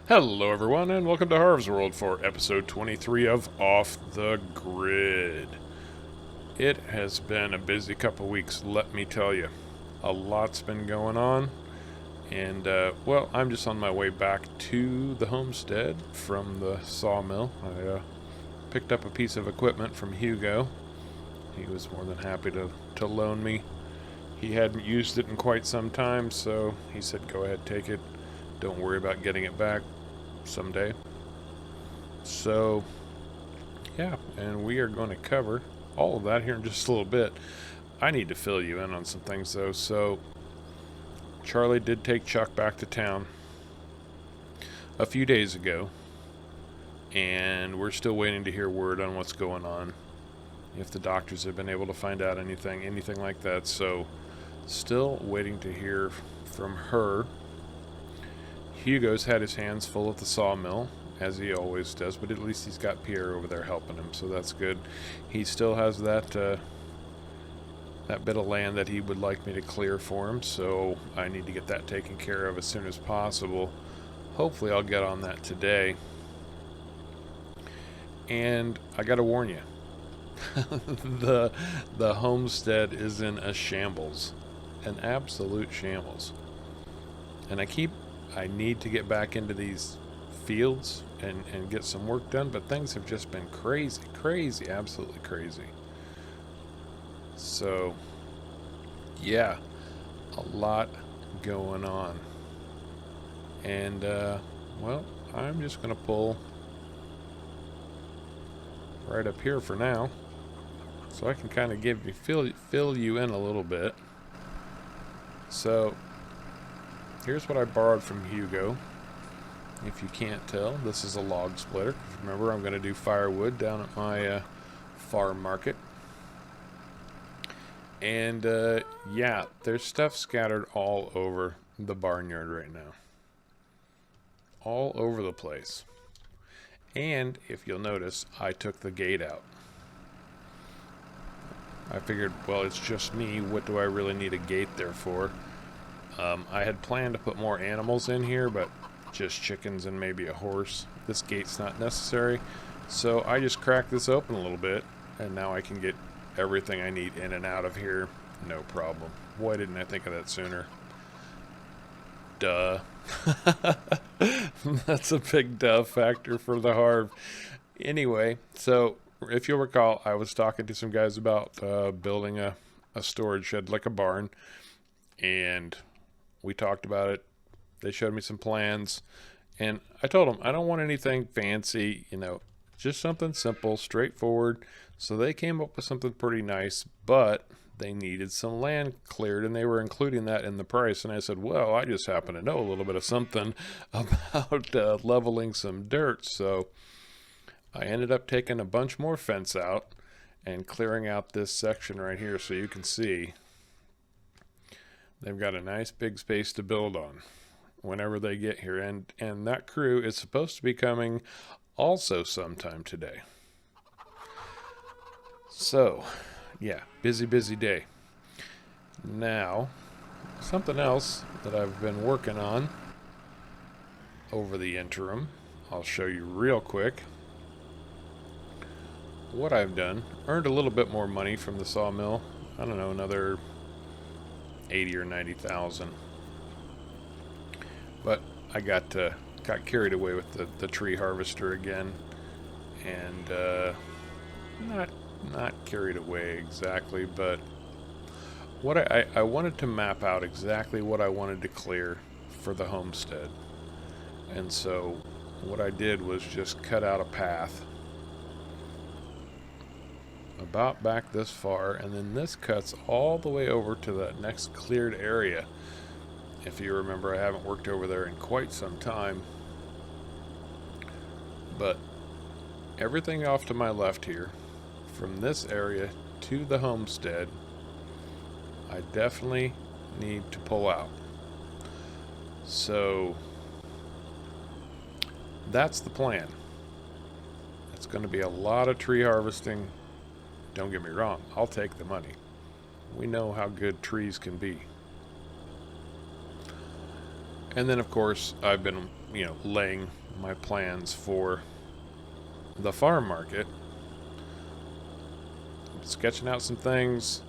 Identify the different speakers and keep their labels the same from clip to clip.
Speaker 1: Hello, everyone, and welcome to Harv's World for episode 23 of Off the Grid. It has been a busy couple weeks, let me tell you. A lot's been going on, and, well, I'm just on my way back to the homestead from the sawmill. I picked up a piece of equipment from Hugo. He was more than happy to loan me. He hadn't used it in quite some time, so he said, go ahead, take it. Don't worry about getting it back someday. So, yeah, and we are going to cover all of that here in just a little bit. I need to fill you in on some things, though. So, Charlie did take Chuck back to town a few days ago, and we're still waiting to hear word on what's going on, if the doctors have been able to find out anything like that. So, still waiting to hear from her. Hugo's had his hands full at the sawmill, as he always does, but at least he's got Pierre over there helping him, so that's good. He still has that bit of land that he would like me to clear for him, so I need to get that taken care of as soon as possible. Hopefully I'll get on that today. And I gotta warn you, the homestead is in a shambles, an absolute shambles. And I need to get back into these fields and get some work done, but things have just been crazy, absolutely crazy. So, yeah, a lot going on. And, well, I'm just going to pull right up here for now, so I can kind of fill you in a little bit. So, here's what I borrowed from Hugo. If you can't tell, this is a log splitter. Remember, I'm going to do firewood down at my farm market. And, yeah, there's stuff scattered all over the barnyard right now. All over the place. And, if you'll notice, I took the gate out. I figured, well, it's just me. What do I really need a gate there for? I had planned to put more animals in here, but just chickens and maybe a horse. This gate's not necessary. So I just cracked this open a little bit, and now I can get everything I need in and out of here. No problem. Why didn't I think of that sooner? Duh. That's a big duh factor for the Harv. Anyway, so if you'll recall, I was talking to some guys about building a storage shed like a barn, and we talked about it. They showed me some plans, and I told them I don't want anything fancy, just something simple, straightforward. So they came up with something pretty nice, but they needed some land cleared, and they were including that in the price. And I said, well, I just happen to know a little bit of something about leveling some dirt. So I ended up taking a bunch more fence out and clearing out this section right here, so you can see they've got a nice big space to build on whenever they get here. And that crew is supposed to be coming also sometime today. So, yeah, busy day. Now, something else that I've been working on over the interim, I'll show you real quick what I've done. Earned a little bit more money from the sawmill. I don't know, another 80 or 90,000. But I got carried away with the tree harvester again, and not carried away exactly, but what I wanted to map out exactly what I wanted to clear for the homestead. And so what I did was just cut out a path about back this far, and then this cuts all the way over to that next cleared area. If you remember, I haven't worked over there in quite some time, but everything off to my left here, from this area to the homestead, I definitely need to pull out. So that's the plan. It's going to be a lot of tree harvesting. Don't get me wrong, I'll take the money. We know how good trees can be. And then, of course, I've been, laying my plans for the farm market. Sketching out some things,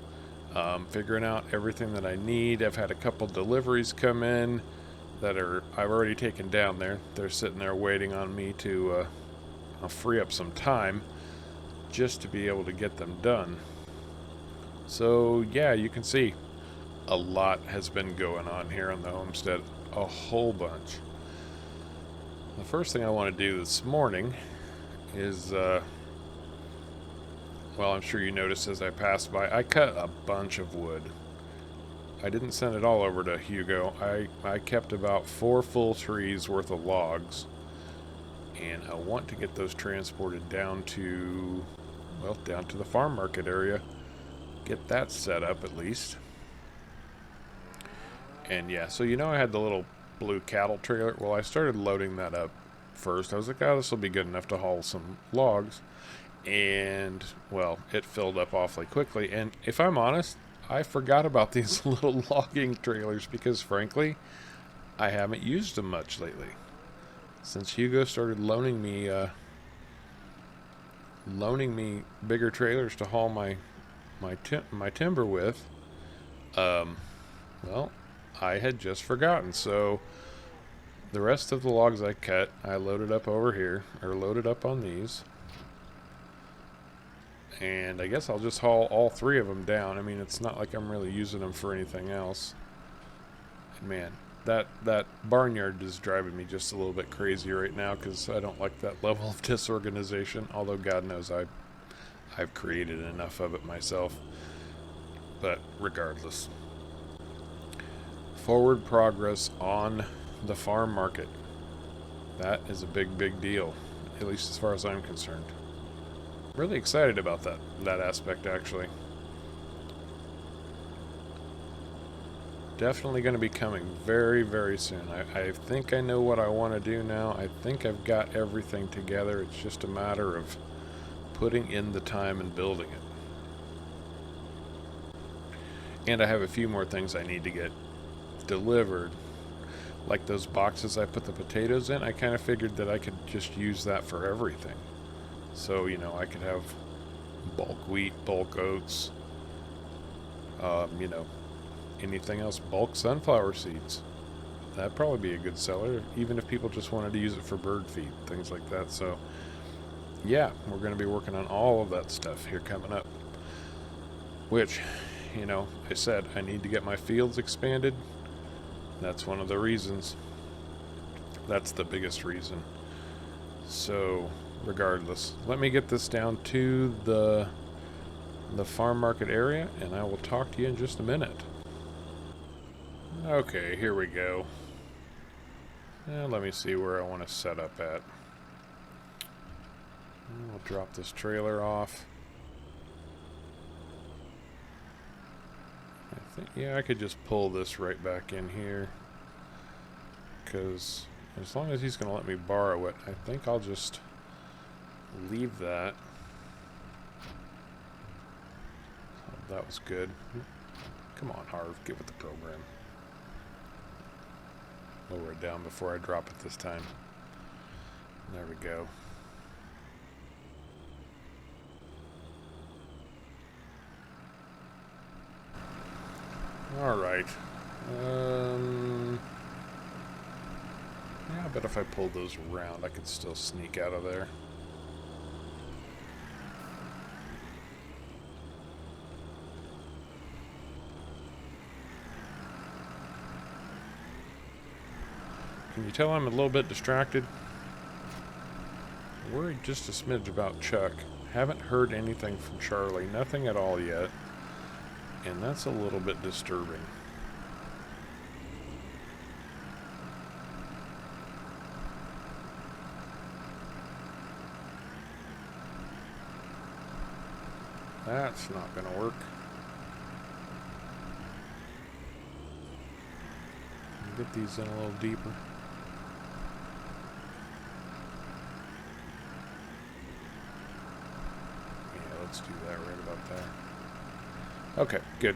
Speaker 1: figuring out everything that I need. I've had a couple deliveries come in that I've already taken down there. They're sitting there waiting on me to free up some time just to be able to get them done. So yeah, you can see a lot has been going on here on the homestead, a whole bunch. The first thing I want to do this morning is well, I'm sure you noticed as I passed by, I cut a bunch of wood. I didn't send it all over to Hugo. I kept about 4 full trees worth of logs, and I want to get those transported down to the farm market area. Get that set up at least. And yeah, so I had the little blue cattle trailer. Well, I started loading that up first. I was like, oh, this will be good enough to haul some logs. And, well, it filled up awfully quickly. And if I'm honest, I forgot about these little logging trailers because, frankly, I haven't used them much lately. Since Hugo started loaning me bigger trailers to haul my timber with, well, I had just forgotten. So the rest of the logs I cut, I loaded up over here, or loaded up on these. And I guess I'll just haul all 3 of them down. I mean, it's not like I'm really using them for anything else. And man, that barnyard is driving me just a little bit crazy right now because I don't like that level of disorganization. Although God knows I've created enough of it myself. But regardless, forward progress on the farm market. That is a big deal, at least as far as I'm concerned. Really excited about that aspect, actually. Definitely going to be coming very soon. I think I know what I want to do now. I think I've got everything together. It's just a matter of putting in the time and building it. And I have a few more things I need to get delivered. Like those boxes I put the potatoes in, I kind of figured that I could just use that for everything. So, I could have bulk wheat, bulk oats, anything else, bulk sunflower seeds. That'd probably be a good seller, even if people just wanted to use it for bird feed, things like that. So, yeah, we're going to be working on all of that stuff here coming up. Which, I said I need to get my fields expanded. That's one of the reasons. That's the biggest reason. So, regardless, let me get this down to the farm market area, and I will talk to you in just a minute. Okay, here we go. Let me see where I want to set up at. We'll drop this trailer off. I could just pull this right back in here, because as long as he's going to let me borrow it, I think I'll just leave that. Oh, that was good. Come on, Harv, get with the program. Lower it down before I drop it this time. There we go. Alright. Yeah, I bet if I pulled those around, I could still sneak out of there. Can you tell I'm a little bit distracted? Worried just a smidge about Chuck. Haven't heard anything from Charlie. Nothing at all yet. And that's a little bit disturbing. That's not going to work. Get these in a little deeper. Yeah, let's do that right about there. Okay, good.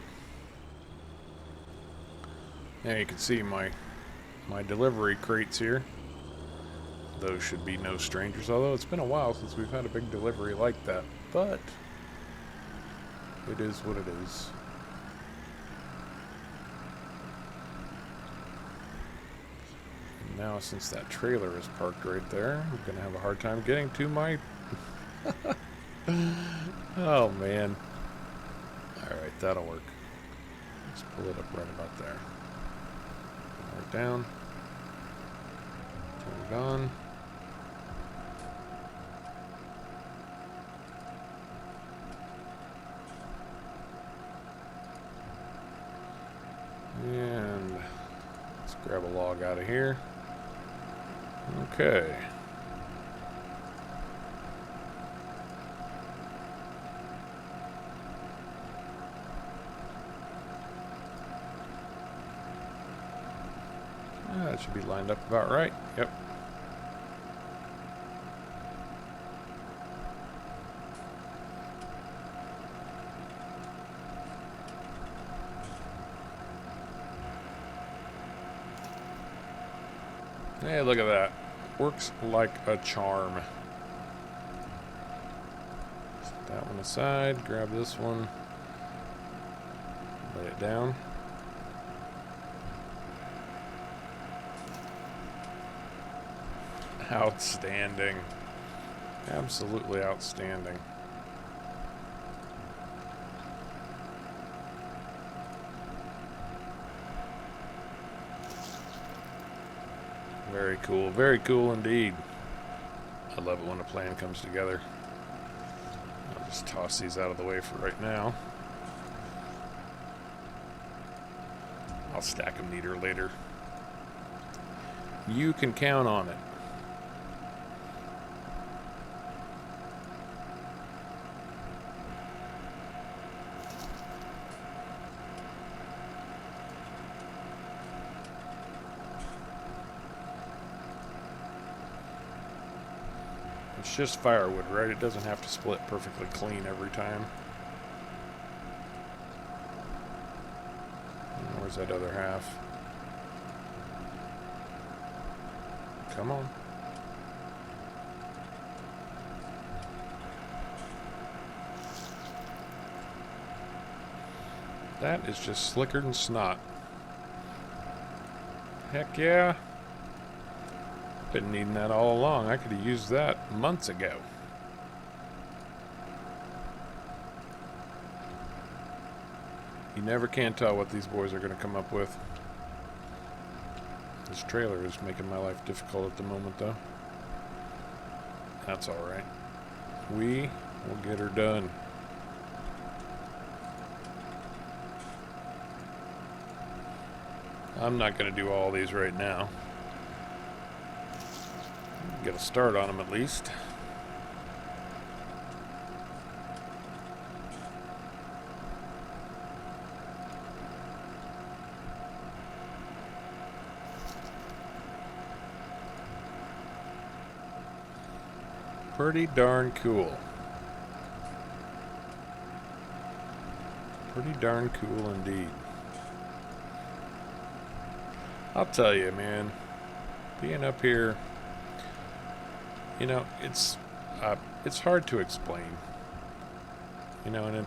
Speaker 1: Now you can see my delivery crates here. those should be no strangers, although it's been a while since we've had a big delivery like that. But it is what it is. And now, since that trailer is parked right there, I'm going to have a hard time getting to my... Oh, man. Alright, that'll work. Let's pull it up right about there. Right down. Turn it on. And let's grab a log out of here. Okay. That should be lined up about right. Yep. Hey, look at that. Works like a charm. Set that one aside. Grab this one. Lay it down. Outstanding. Absolutely outstanding. Very cool indeed. I love it when a plan comes together. I'll just toss these out of the way for right now. I'll stack them neater later. You can count on it. It's just firewood, right? It doesn't have to split perfectly clean every time. And where's that other half? Come on. That is just slicker than snot. Heck yeah. Been needing that all along. I could have used that months ago. You never can tell what these boys are going to come up with. This trailer is making my life difficult at the moment, though. That's alright. We will get her done. I'm not going to do all these right now. Get a start on them at least. Pretty darn cool. Pretty darn cool indeed. I'll tell you, man, being up here, you know, it's hard to explain. You know, and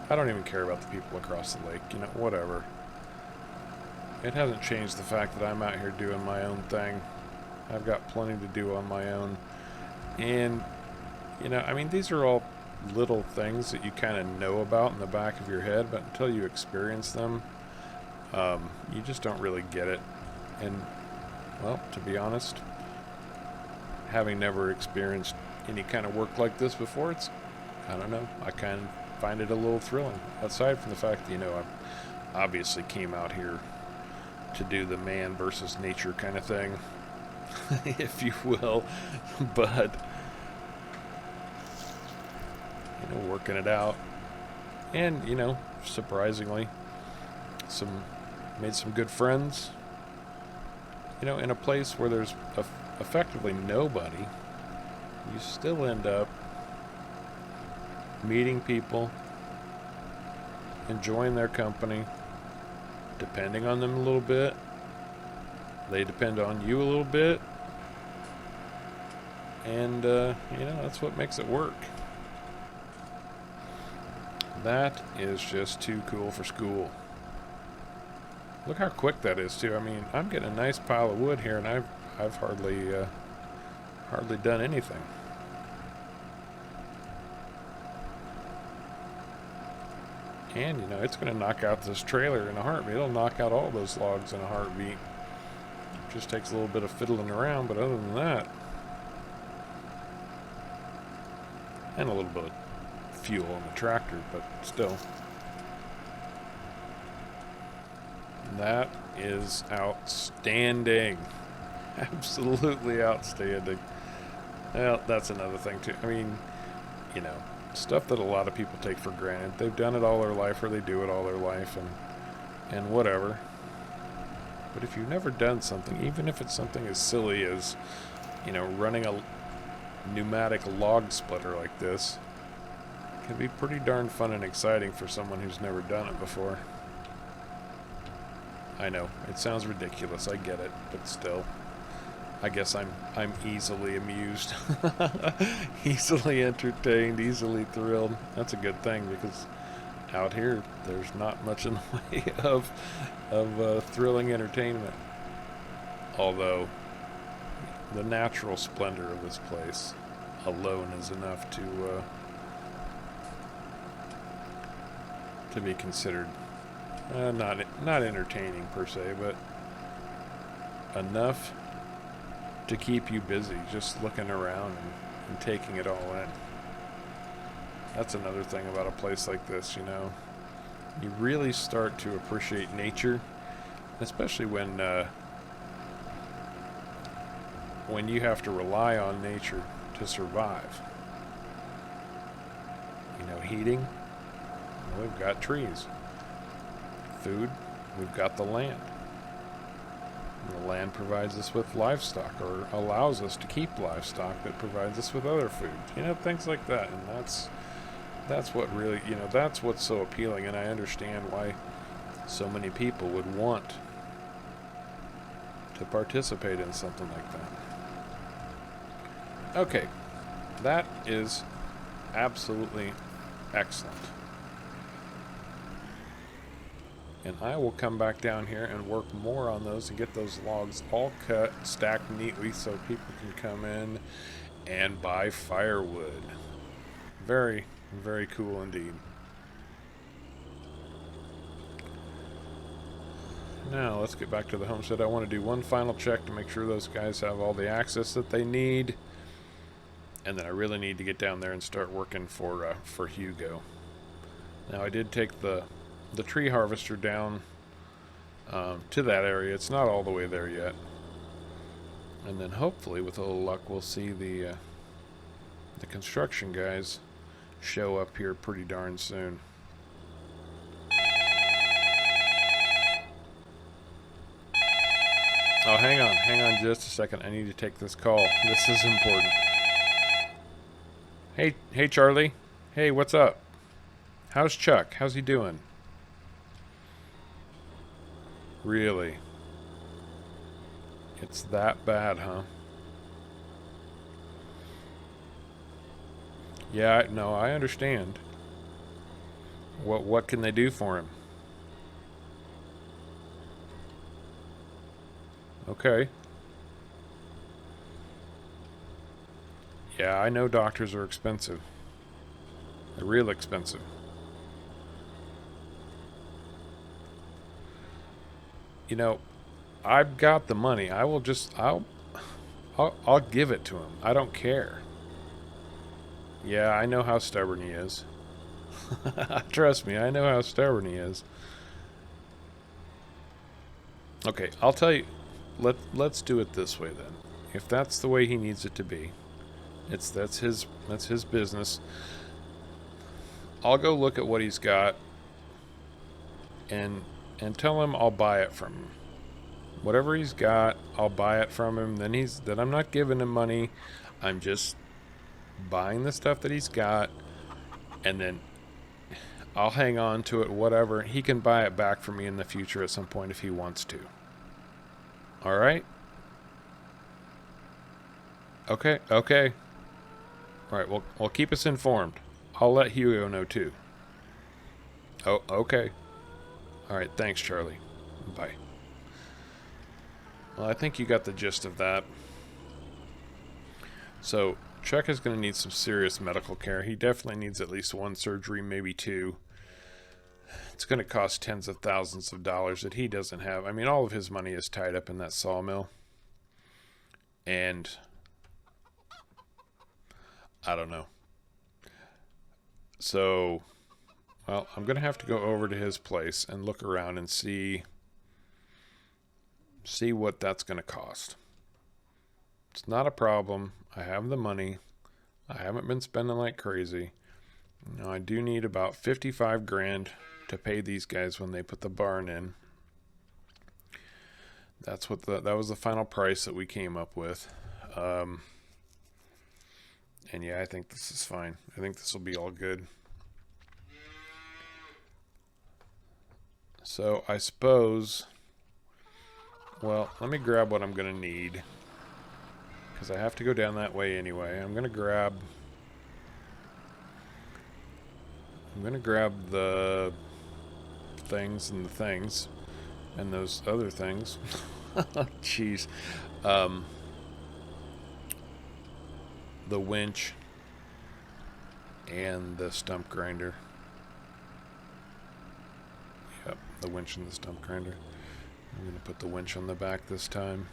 Speaker 1: I don't even care about the people across the lake. You know, whatever. It hasn't changed the fact that I'm out here doing my own thing. I've got plenty to do on my own. And, you know, I mean, these are all little things that you kind of know about in the back of your head, but until you experience them, you just don't really get it. And, well, to be honest, having never experienced any kind of work like this before, I don't know, I kind of find it a little thrilling. Aside from the fact that, you know, I obviously came out here to do the man versus nature kind of thing, if you will, but, you know, working it out, and, you know, surprisingly, made some good friends, you know, in a place where there's effectively nobody. You still end up meeting people, enjoying their company, depending on them a little bit. They depend on you a little bit. And, that's what makes it work. That is just too cool for school. Look how quick that is, too. I mean, I'm getting a nice pile of wood here, and I've hardly done anything. And, it's going to knock out this trailer in a heartbeat. It'll knock out all those logs in a heartbeat. It just takes a little bit of fiddling around, but other than that, and a little bit of fuel on the tractor, but still. That is outstanding. Absolutely outstanding. Well, that's another thing, too. I mean, stuff that a lot of people take for granted. They've done it all their life, or they do it all their life, and whatever. But if you've never done something, even if it's something as silly as, running a pneumatic log splitter like this, it can be pretty darn fun and exciting for someone who's never done it before. I know, it sounds ridiculous, I get it, but still. I guess I'm easily amused, easily entertained, easily thrilled. That's a good thing, because out here there's not much in the way of thrilling entertainment. Although the natural splendor of this place alone is enough to be considered not entertaining per se, but enough to keep you busy just looking around and taking it all in. That's another thing about a place like this, You really start to appreciate nature, especially when you have to rely on nature to survive. Heating, we've got trees. Food, we've got the land. The land provides us with livestock, or allows us to keep livestock that provides us with other food. Things like that. And that's what really, that's what's so appealing. And I understand why so many people would want to participate in something like that. Okay, that is absolutely excellent. And I will come back down here and work more on those and get those logs all cut, stacked neatly so people can come in and buy firewood. Very, very cool indeed. Now let's get back to the homestead. I want to do one final check to make sure those guys have all the access that they need. And then I really need to get down there and start working for Hugo. Now I did take the tree harvester down to that area. It's not all the way there yet. And then hopefully, with a little luck, we'll see the construction guys show up here pretty darn soon. Oh, hang on just a second. I need to take this call. This is important. Hey Charlie. Hey, what's up? How's Chuck? How's he doing? Really? It's that bad, huh? Yeah, no, I understand. What can they do for him? Okay. Yeah, I know doctors are expensive. They're real expensive. I've got the money. I'll give it to him. I don't care. Yeah, I know how stubborn he is. Trust me, I know how stubborn he is. Okay, I'll tell you. Let's do it this way then. If that's the way he needs it to be, that's his business. I'll go look at what he's got and tell him I'll buy it from him. Whatever he's got, I'll buy it from him. Then I'm not giving him money. I'm just buying the stuff that he's got, and then I'll hang on to it, whatever. He can buy it back from me in the future at some point if he wants to. All right? Okay, okay. Alright, well, keep us informed. I'll let Hugo know too. Oh, okay. Alright, thanks, Charlie. Bye. Well, I think you got the gist of that. So, Chuck is going to need some serious medical care. He definitely needs at least one surgery, maybe two. It's going to cost tens of thousands of dollars that he doesn't have. I mean, all of his money is tied up in that sawmill. And I don't know. So, well, I'm going to have to go over to his place and look around and see what that's going to cost. It's not a problem. I have the money. I haven't been spending like crazy. I do need about 55 grand to pay these guys when they put the barn in. That was the final price that we came up with. And yeah, I think this is fine. I think this will be all good. So I suppose, well, let me grab what I'm going to need, because I have to go down that way anyway. I'm going to grab the things and the things and those other things. Jeez. The winch and the stump grinder. Yep, the winch and the stump grinder. I'm going to put the winch on the back this time.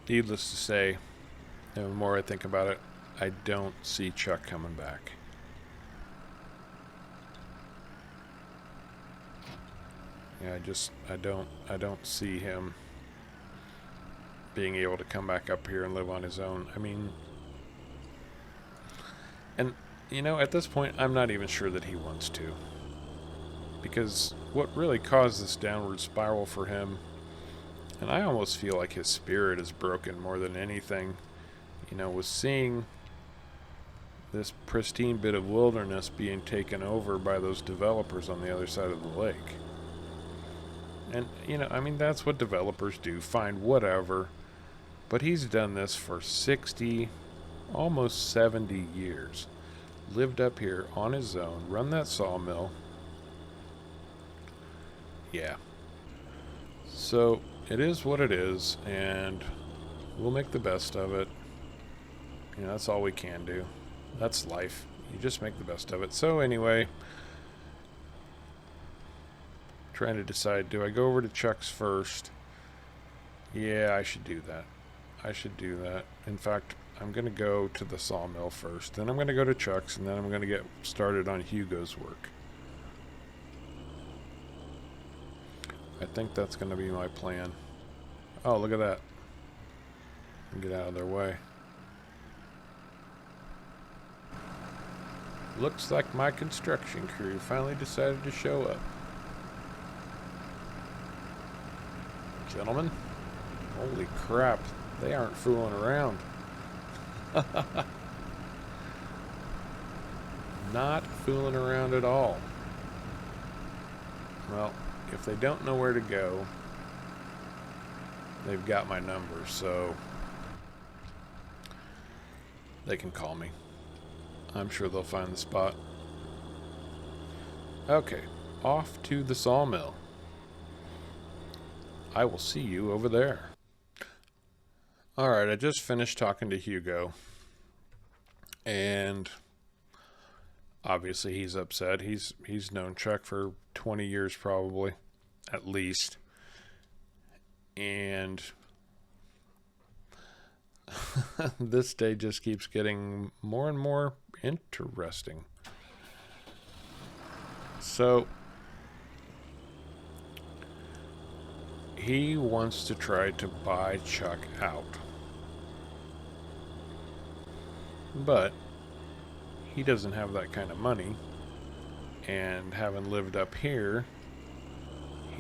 Speaker 1: Needless to say, the more I think about it, I don't see Chuck coming back. Yeah, I don't see him being able to come back up here and live on his own. I mean, and you know, at this point, I'm not even sure that he wants to. Because what really caused this downward spiral for him, and I almost feel like his spirit is broken more than anything, you know, was seeing this pristine bit of wilderness being taken over by those developers on the other side of the lake. And, you know, I mean, that's what developers do, find whatever. But he's done this for 60, almost 70 years. Lived up here on his own, run that sawmill. Yeah. So, it is what it is, and we'll make the best of it. You know, that's all we can do. That's life. You just make the best of it. So anyway, trying to decide, do I go over to Chuck's first? Yeah, I should do that. I should do that. In fact, I'm going to go to the sawmill first. Then I'm going to go to Chuck's, and then I'm going to get started on Hugo's work. I think that's going to be my plan. Oh, look at that. Get out of their way. Looks like my construction crew finally decided to show up. Gentlemen, holy crap, they aren't fooling around. Not fooling around at all. Well, if they don't know where to go, they've got my number, so they can call me. I'm sure they'll find the spot. Okay, off to the sawmill. I will see you over there. Alright, I just finished talking to Hugo. And obviously he's upset. He's known Chuck for 20 years probably, at least. And this day just keeps getting more and more interesting. So he wants to try to buy Chuck out. But he doesn't have that kind of money. And having lived up here,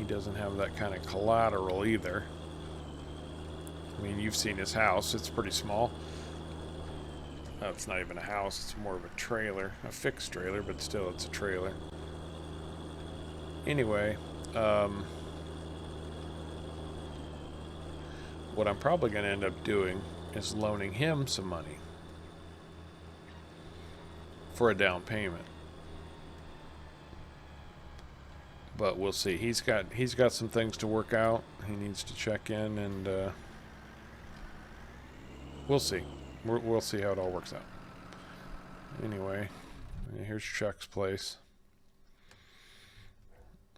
Speaker 1: he doesn't have that kind of collateral either. I mean, you've seen his house. It's pretty small. Oh, it's not even a house. It's more of a trailer. A fixed trailer, but still it's a trailer. Anyway, what I'm probably going to end up doing is loaning him some money for a down payment. But we'll see. He's got some things to work out. He needs to check in, and we'll see. We'll see how it all works out. Anyway, here's Chuck's place.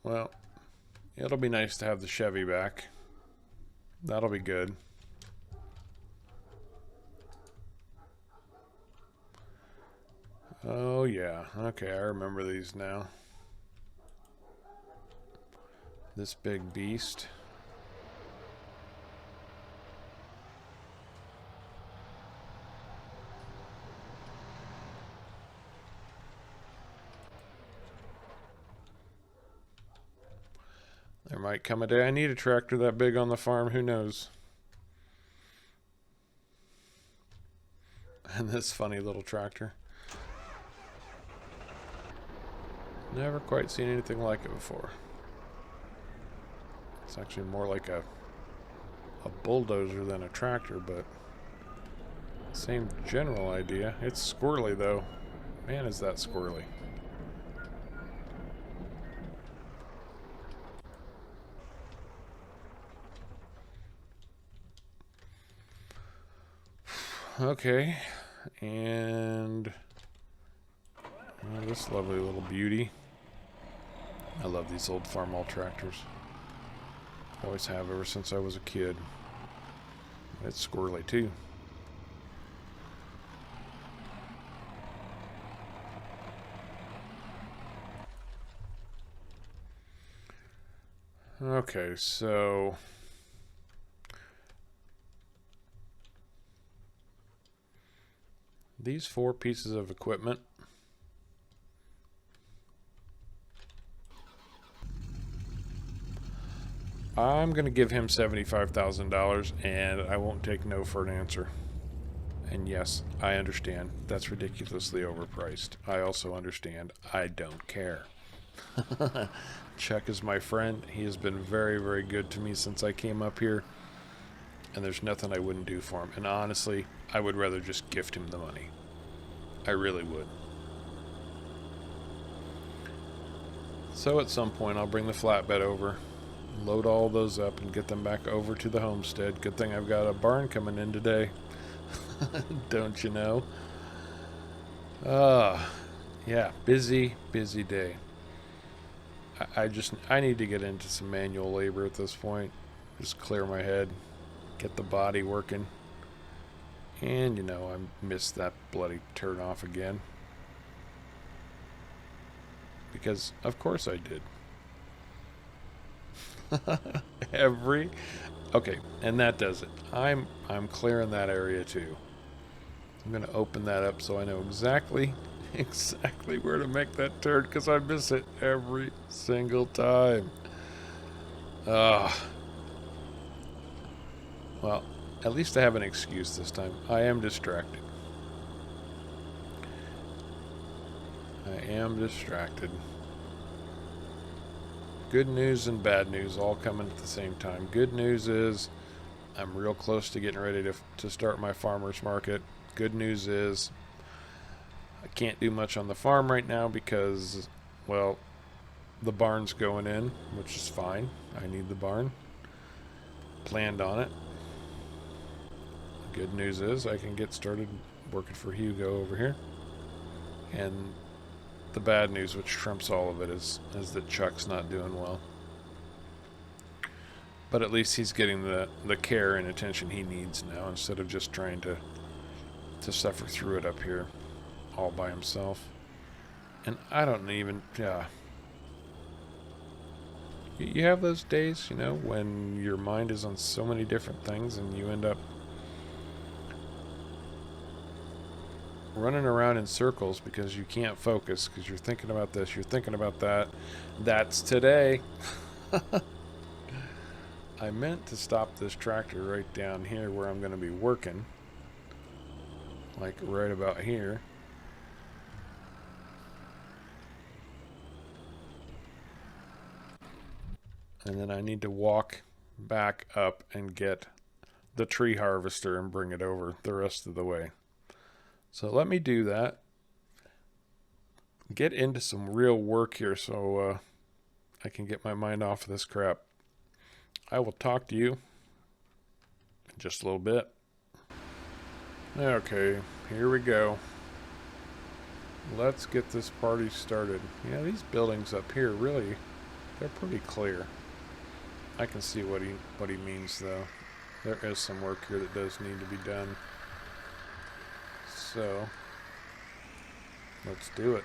Speaker 1: Well, it'll be nice to have the Chevy back. That'll be good. Oh yeah, okay, I remember these now. This big beast. There might come a day I need a tractor that big on the farm, who knows? And this funny little tractor. Never quite seen anything like it before. It's actually more like a bulldozer than a tractor, but same general idea. It's squirrely though. Man, is that squirrely. Okay, and this lovely little beauty. I love these old Farmall tractors. Always have ever since I was a kid. It's squirrely too. Okay, so these 4 pieces of equipment, I'm going to give him $75,000, and I won't take no for an answer. And yes, I understand. That's ridiculously overpriced. I also understand. I don't care. Chuck is my friend. He has been very, very good to me since I came up here. And there's nothing I wouldn't do for him. And honestly, I would rather just gift him the money. I really would. So at some point, I'll bring the flatbed over, load all those up, and get them back over to the homestead. Good thing I've got a barn coming in today. Don't you know? Yeah, busy day. I need to get into some manual labor at this point. Just clear my head, get the body working. And, you know, I missed that bloody turn off again. Because, of course I did. Okay, and that does it. I'm clearing that area too. I'm going to open that up so I know exactly where to make that turn, because I miss it every single time. Well, at least I have an excuse this time. I am distracted. Good news and bad news all coming at the same time. Good news is I'm real close to getting ready to start my farmer's market. Good news is I can't do much on the farm right now because, well, the barn's going in, which is fine. I need the barn. Planned on it. Good news is I can get started working for Hugo over here. And the bad news, which trumps all of it, is that Chuck's not doing well. But at least he's getting the care and attention he needs now, instead of just trying to suffer through it up here all by himself. And I don't even, you have those days, you know, when your mind is on so many different things and you end up running around in circles because you can't focus, because you're thinking about this, you're thinking about that. That's today. I meant to stop this tractor right down here where I'm going to be working. Like right about here. And then I need to walk back up and get the tree harvester and bring it over the rest of the way. So let me do that. Get into some real work here so I can get my mind off of this crap. I will talk to you in just a little bit. Okay, here we go. Let's get this party started. Yeah, these buildings up here really, they're pretty clear. I can see what he means though. There is some work here that does need to be done. So, let's do it.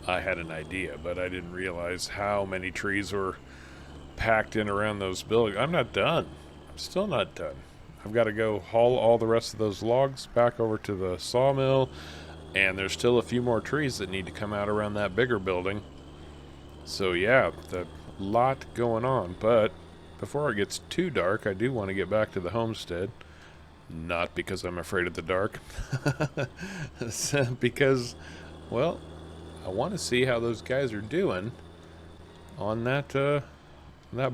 Speaker 1: I had an idea, but I didn't realize how many trees were packed in around those buildings. I'm not done. I'm still not done. I've got to go haul all the rest of those logs back over to the sawmill, and there's still a few more trees that need to come out around that bigger building. So yeah, a lot going on, but before it gets too dark, I do want to get back to the homestead. Not because I'm afraid of the dark, because, well, I want to see how those guys are doing on that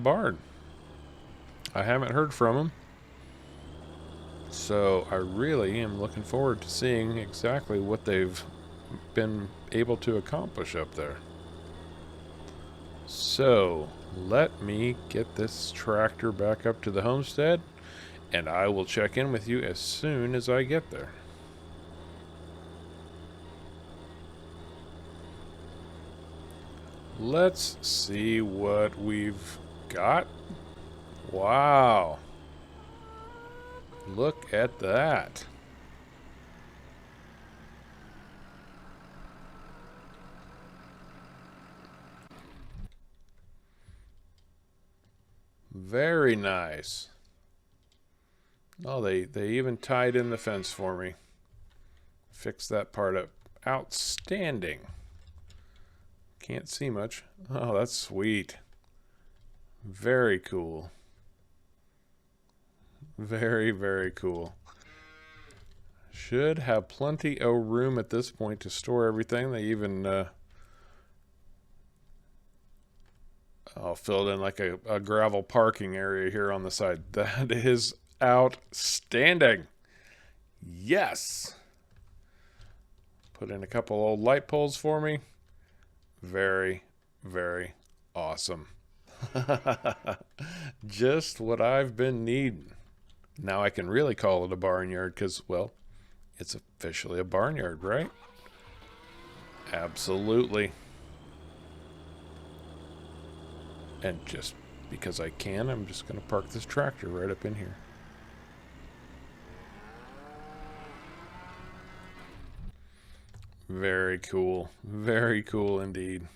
Speaker 1: barn. I haven't heard from them, so I really am looking forward to seeing exactly what they've been able to accomplish up there. So let me get this tractor back up to the homestead, and I will check in with you as soon as I get there. Let's see what we've got. Wow. Look at that. Very nice. Oh, they even tied in the fence for me. Fixed that part up. Outstanding. Can't see much. Oh, that's sweet. Very cool. Very, very cool. Should have plenty of room at this point to store everything. They even filled in like a gravel parking area here on the side. That is outstanding. Yes. Put in a couple old light poles for me. Very, very awesome. Just what I've been needing. Now I can really call it a barnyard because, well, it's officially a barnyard, right? Absolutely. And just because I can, I'm just going to park this tractor right up in here. Very cool. Very cool indeed.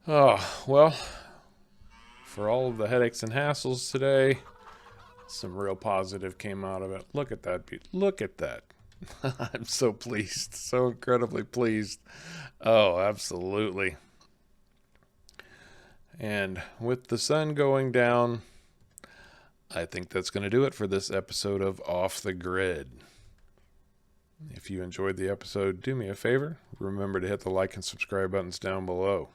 Speaker 1: Oh, well, for all of the headaches and hassles today, some real positive came out of it. Look at that. Look at that. I'm so pleased. So incredibly pleased. Oh, absolutely. And with the sun going down, I think that's going to do it for this episode of Off the Grid. If you enjoyed the episode, do me a favor. Remember to hit the like and subscribe buttons down below.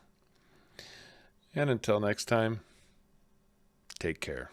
Speaker 1: And until next time, take care.